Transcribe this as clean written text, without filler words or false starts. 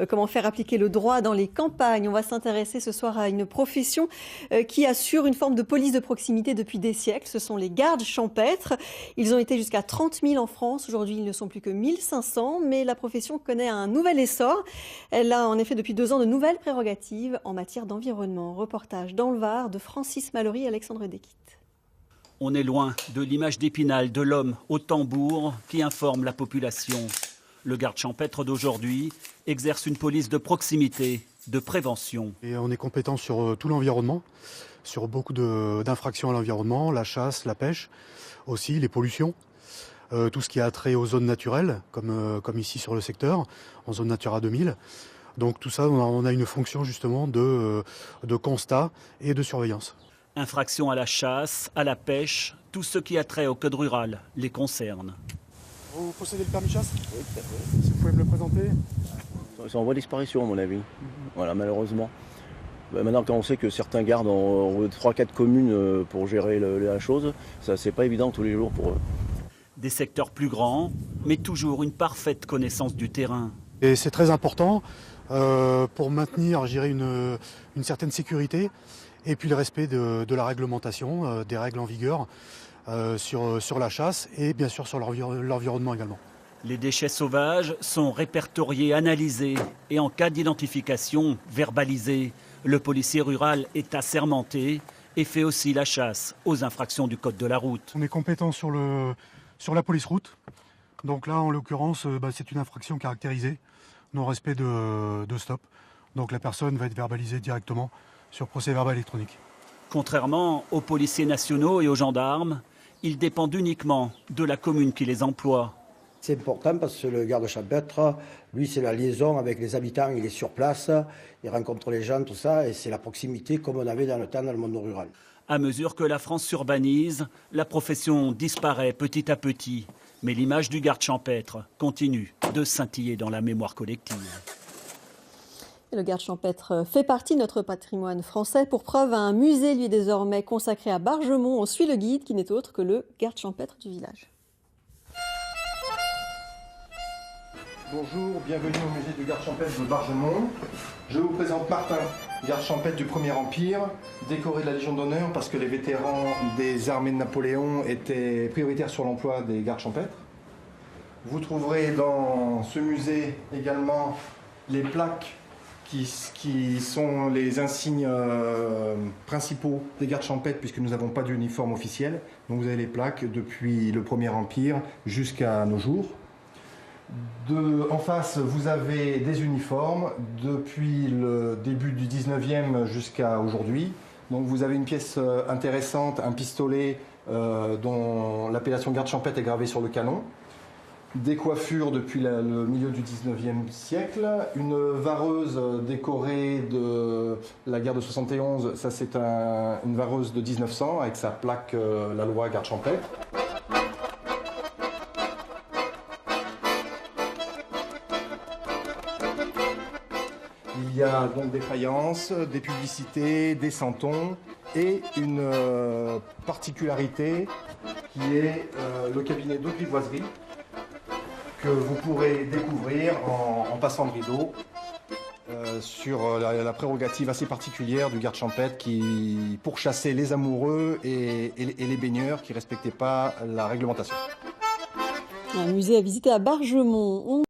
Comment faire appliquer le droit dans les campagnes? On va s'intéresser ce soir à une profession qui assure une forme de police de proximité depuis des siècles. Ce sont les gardes champêtres. Ils ont été jusqu'à 30 000 en France. Aujourd'hui, ils ne sont plus que 1500, mais la profession connaît un nouvel essor. Elle a en effet depuis 2 ans de nouvelles prérogatives en matière d'environnement. Reportage dans le Var de Francis Mallory et Alexandre Desquites. On est loin de l'image d'Épinal, de l'homme au tambour qui informe la population. Le garde champêtre d'aujourd'hui exerce une police de proximité, de prévention. Et on est compétent sur tout l'environnement, sur beaucoup d'infractions à l'environnement, la chasse, la pêche, aussi les pollutions, tout ce qui a trait aux zones naturelles, comme ici sur le secteur, en zone Natura 2000. Donc tout ça, on a une fonction justement de constat et de surveillance. Infractions à la chasse, à la pêche, tout ce qui a trait au code rural les concerne. Vous possédez le permis de chasse? Oui, tout à fait. Si vous pouvez me le présenter? C'est en voie de disparition à mon avis, voilà, malheureusement. Maintenant quand on sait que certains gardes ont 3-4 communes pour gérer la chose, ça c'est pas évident tous les jours pour eux. Des secteurs plus grands, mais toujours une parfaite connaissance du terrain. Et c'est très important pour maintenir, je dirais, une certaine sécurité et puis le respect de la réglementation, des règles en vigueur sur la chasse et bien sûr sur l'environnement également. Les déchets sauvages sont répertoriés, analysés et en cas d'identification, verbalisés. Le policier rural est assermenté et fait aussi la chasse aux infractions du code de la route. On est compétent sur la police route. Donc là, en l'occurrence, c'est une infraction caractérisée, non-respect de stop. Donc la personne va être verbalisée directement sur procès-verbal électronique. Contrairement aux policiers nationaux et aux gendarmes, ils dépendent uniquement de la commune qui les emploie. C'est important parce que le garde champêtre, lui, c'est la liaison avec les habitants, il est sur place, il rencontre les gens, tout ça, et c'est la proximité comme on avait dans le temps dans le monde rural. À mesure que la France s'urbanise, la profession disparaît petit à petit. Mais l'image du garde champêtre continue de scintiller dans la mémoire collective. Et le garde champêtre fait partie de notre patrimoine français. Pour preuve, un musée lui est désormais consacré à Bargemont. On suit le guide qui n'est autre que le garde champêtre du village. Bonjour, bienvenue au musée du garde champêtre de Bargemont. Je vous présente Martin, garde champêtre du Premier Empire, décoré de la Légion d'honneur parce que les vétérans des armées de Napoléon étaient prioritaires sur l'emploi des gardes champêtres. Vous trouverez dans ce musée également les plaques qui sont les insignes principaux des gardes champêtres puisque nous n'avons pas d'uniforme officiel. Donc vous avez les plaques depuis le Premier Empire jusqu'à nos jours. En face, vous avez des uniformes depuis le début du 19e jusqu'à aujourd'hui. Donc vous avez une pièce intéressante, un pistolet dont l'appellation garde champêtre est gravée sur le canon. Des coiffures depuis le milieu du 19e siècle. Une vareuse décorée de la guerre de 71, ça c'est une vareuse de 1900 avec sa plaque la loi garde champêtre. Il y a donc des faïences, des publicités, des santons et une particularité qui est le cabinet de grivoiserie que vous pourrez découvrir en passant le rideau sur la prérogative assez particulière du garde champêtre qui pourchassait les amoureux et les baigneurs qui ne respectaient pas la réglementation. Un musée à visiter à Bargemont.